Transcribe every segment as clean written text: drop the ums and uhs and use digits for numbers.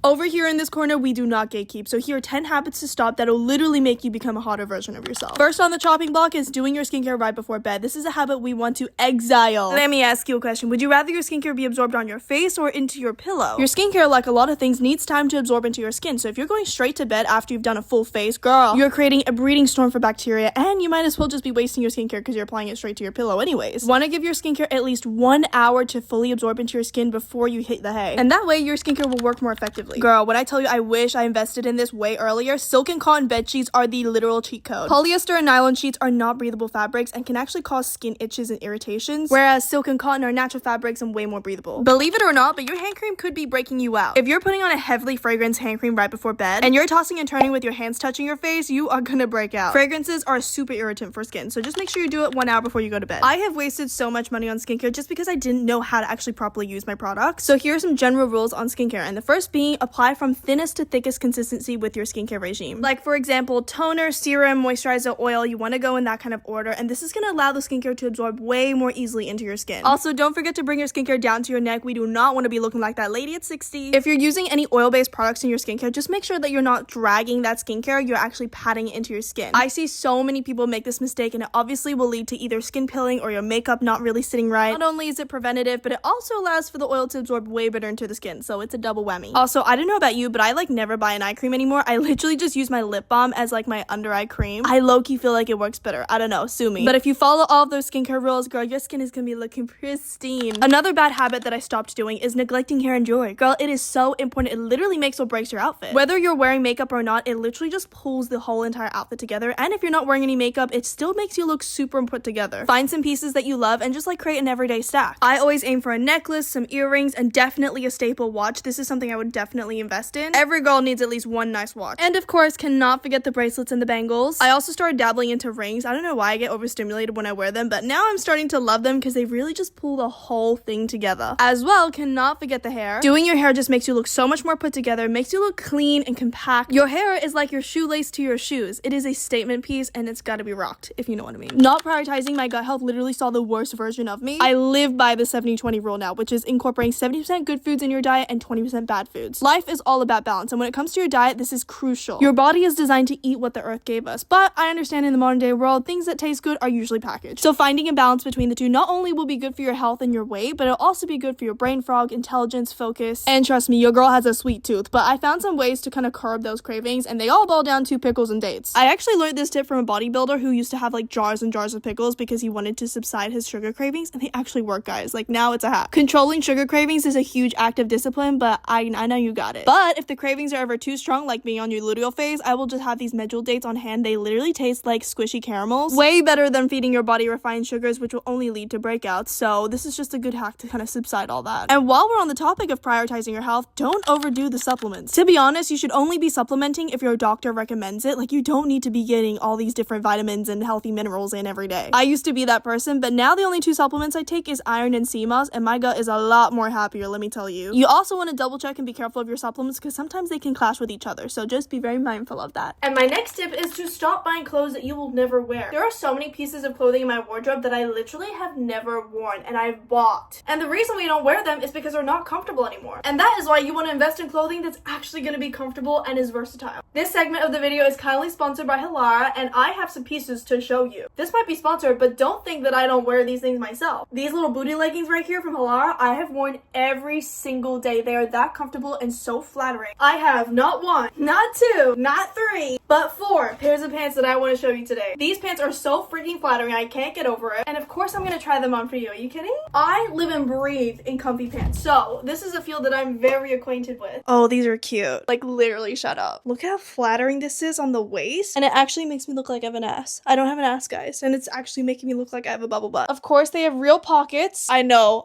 Over here in this corner, we do not gatekeep. So here are 10 habits to stop that'll literally make you become a hotter version of yourself. First on the chopping block is doing your skincare right before bed. This is a habit we want to exile. Let me ask you a question. Would you rather your skincare be absorbed on your face or into your pillow? Your skincare, like a lot of things, needs time to absorb into your skin. So if you're going straight to bed after you've done a full face, girl, you're creating a breeding storm for bacteria, and you might as well just be wasting your skincare because you're applying it straight to your pillow anyways. Want to give your skincare at least 1 hour to fully absorb into your skin before you hit the hay. And that way your skincare will work more effectively. Girl, when I tell you I wish I invested in this way earlier, silk and cotton bed sheets are the literal cheat code. Polyester and nylon sheets are not breathable fabrics and can actually cause skin itches and irritations, whereas silk and cotton are natural fabrics and way more breathable. Believe it or not, but your hand cream could be breaking you out. If you're putting on a heavily fragranced hand cream right before bed and you're tossing and turning with your hands touching your face, you are gonna break out. Fragrances are a super irritant for skin, so just make sure you do it 1 hour before you go to bed. I have wasted so much money on skincare just because I didn't know how to actually properly use my products. So here are some general rules on skincare, and the first being apply from thinnest to thickest consistency with your skincare regime. Like for example, toner, serum, moisturizer, oil, you want to go in that kind of order, and this is going to allow the skincare to absorb way more easily into your skin. Also, don't forget to bring your skincare down to your neck. We do not want to be looking like that lady at 60. If you're using any oil-based products in your skincare, just make sure that you're not dragging that skincare, you're actually patting it into your skin. I see so many people make this mistake, and it obviously will lead to either skin peeling or your makeup not really sitting right. Not only is it preventative, but it also allows for the oil to absorb way better into the skin, so it's a double whammy. Also, I don't know about you, but I like never buy an eye cream anymore. I literally just use my lip balm as like my under eye cream. I low-key feel like it works better. I don't know, sue me. But if you follow all of those skincare rules, girl, your skin is gonna be looking pristine. Another bad habit that I stopped doing is neglecting hair and jewelry. Girl, it is so important. It literally makes or breaks your outfit. Whether you're wearing makeup or not, it literally just pulls the whole entire outfit together. And if you're not wearing any makeup, it still makes you look super put together. Find some pieces that you love and just like create an everyday stack. I always aim for a necklace, some earrings, and definitely a staple watch. This is something I would definitely invest in. Every girl needs at least one nice watch. And of course, cannot forget the bracelets and the bangles. I also started dabbling into rings. I don't know why I get overstimulated when I wear them, but now I'm starting to love them because they really just pull the whole thing together. As well, cannot forget the hair. Doing your hair just makes you look so much more put together, makes you look clean and compact. Your hair is like your shoelace to your shoes. It is a statement piece and it's gotta be rocked, if you know what I mean. Not prioritizing my gut health literally saw the worst version of me. I live by the 70-20 rule now, which is incorporating 70% good foods in your diet and 20% bad foods. Life is all about balance, and when it comes to your diet, this is crucial. Your body is designed to eat what the earth gave us, but I understand in the modern day world, things that taste good are usually packaged. So finding a balance between the two not only will be good for your health and your weight, but it'll also be good for your brain fog, intelligence, focus, and trust me, your girl has a sweet tooth. But I found some ways to kind of curb those cravings, and they all boil down to pickles and dates. I actually learned this tip from a bodybuilder who used to have like jars and jars of pickles because he wanted to subside his sugar cravings, and they actually work, guys. Like now it's a hack. Controlling sugar cravings is a huge act of discipline, but I know you got it. But if the cravings are ever too strong, like being on your luteal phase, I will just have these medjool dates on hand. They literally taste like squishy caramels. Way better than feeding your body refined sugars, which will only lead to breakouts. So this is just a good hack to kind of subside all that. And while we're on the topic of prioritizing your health, don't overdo the supplements. To be honest, you should only be supplementing if your doctor recommends it. Like you don't need to be getting all these different vitamins and healthy minerals in every day. I used to be that person, but now the only two supplements I take is iron and sea moss, and my gut is a lot more happier, let me tell you. You also want to double check and be careful of your supplements because sometimes they can clash with each other, so just be very mindful of that. And my next tip is to stop buying clothes that you will never wear. There are so many pieces of clothing in my wardrobe that I literally have never worn and I've bought. And the reason we don't wear them is because they're not comfortable anymore. And that is why you want to invest in clothing that's actually going to be comfortable and is versatile. This segment of the video is kindly sponsored by Halara, and I have some pieces to show you. This might be sponsored, but don't think that I don't wear these things myself. These little booty leggings right here from Halara, I have worn every single day. They are that comfortable and so flattering. I have not one, not two, not three, but 4 pairs of pants that I want to show you today. These pants are so freaking flattering, I can't get over it. And of course I'm gonna try them on for you. Are you kidding? I live and breathe in comfy pants, so this is a field that I'm very acquainted with. Oh, these are cute. Like literally, shut up. Look how flattering this is on the waist, and it actually makes me look like I have an ass. I don't have an ass, guys, and it's actually making me look like I have a bubble butt. Of course, they have real pockets. I know.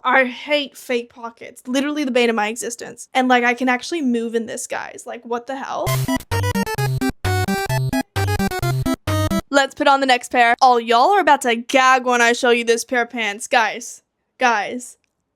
I hate fake pockets. Literally the bane of my existence. And like I can actually move in this, guys. Like what the hell? Let's put on the next pair. Oh, y'all are about to gag when I show you this pair of pants. Guys.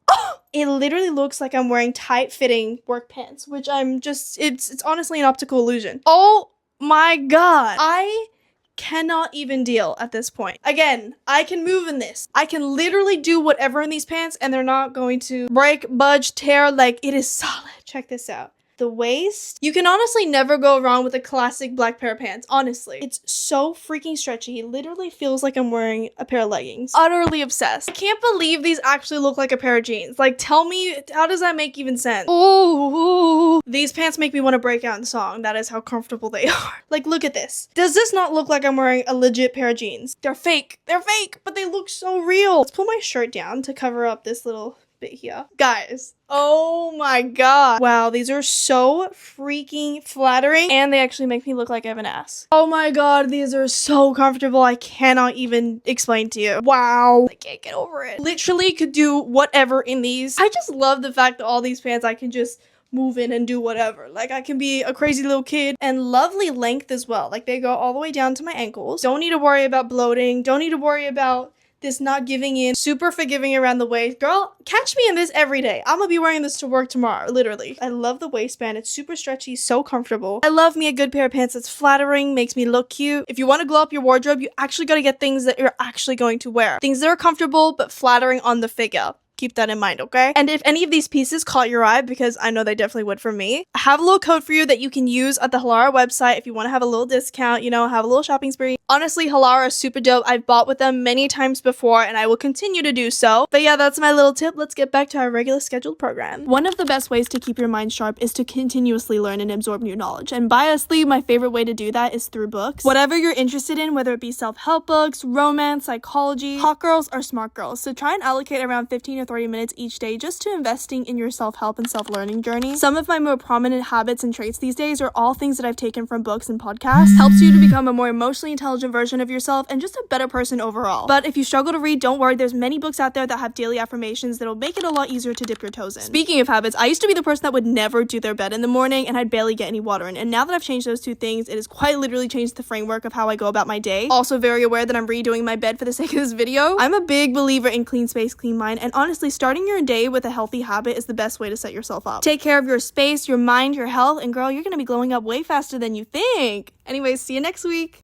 Oh, it literally looks like I'm wearing tight-fitting work pants, which I'm just, it's honestly an optical illusion. Oh my god. I cannot even deal at this point. Again, I can move in this. I can literally do whatever in these pants and they're not going to break, budge, tear. Like, it is solid. Check this out. The waist. You can honestly never go wrong with a classic black pair of pants. Honestly. It's so freaking stretchy. It literally feels like I'm wearing a pair of leggings. Utterly obsessed. I can't believe these actually look like a pair of jeans. Like, tell me, how does that make even sense? Ooh. These pants make me want to break out in song. That is how comfortable they are. Like, look at this. Does this not look like I'm wearing a legit pair of jeans? They're fake. They're fake, but they look so real. Let's pull my shirt down to cover up this little bit here. Guys, oh my god. Wow, these are so freaking flattering, and they actually make me look like I have an ass. Oh my god, these are so comfortable. I cannot even explain to you. Wow. I can't get over it. Literally could do whatever in these. I just love the fact that all these pants I can just move in and do whatever. Like, I can be a crazy little kid. And lovely length as well. Like, they go all the way down to my ankles. Don't need to worry about bloating. Don't need to worry about this not giving in. Super forgiving around the waist. Girl, catch me in this every day. I'm gonna be wearing this to work tomorrow, literally. I love the waistband. It's super stretchy, so comfortable. I love me a good pair of pants that's flattering, makes me look cute. If you want to glow up your wardrobe, you actually gotta get things that you're actually going to wear. Things that are comfortable but flattering on the figure. Keep that in mind, okay? And if any of these pieces caught your eye, because I know they definitely would for me, I have a little code for you that you can use at the Halara website if you want to have a little discount, you know, have a little shopping spree. Honestly, Halara is super dope. I've bought with them many times before, and I will continue to do so. But yeah, that's my little tip. Let's get back to our regular scheduled program. One of the best ways to keep your mind sharp is to continuously learn and absorb new knowledge. And biasly, my favorite way to do that is through books. Whatever you're interested in, whether it be self-help books, romance, psychology, hot girls, or smart girls. So try and allocate around 15 to 30 minutes each day just to investing in your self-help and self-learning journey. Some of my more prominent habits and traits these days are all things that I've taken from books and podcasts. Helps you to become a more emotionally intelligent version of yourself and just a better person overall. But if you struggle to read, don't worry, there's many books out there that have daily affirmations that'll make it a lot easier to dip your toes in. Speaking of habits, I used to be the person that would never do their bed in the morning and I'd barely get any water in. And now that I've changed those two things, it has quite literally changed the framework of how I go about my day. Also very aware that I'm redoing my bed for the sake of this video. I'm a big believer in clean space, clean mind, and honestly, starting your day with a healthy habit is the best way to set yourself up. Take care of your space, your mind, your health, and girl, you're gonna be glowing up way faster than you think. Anyways, see you next week.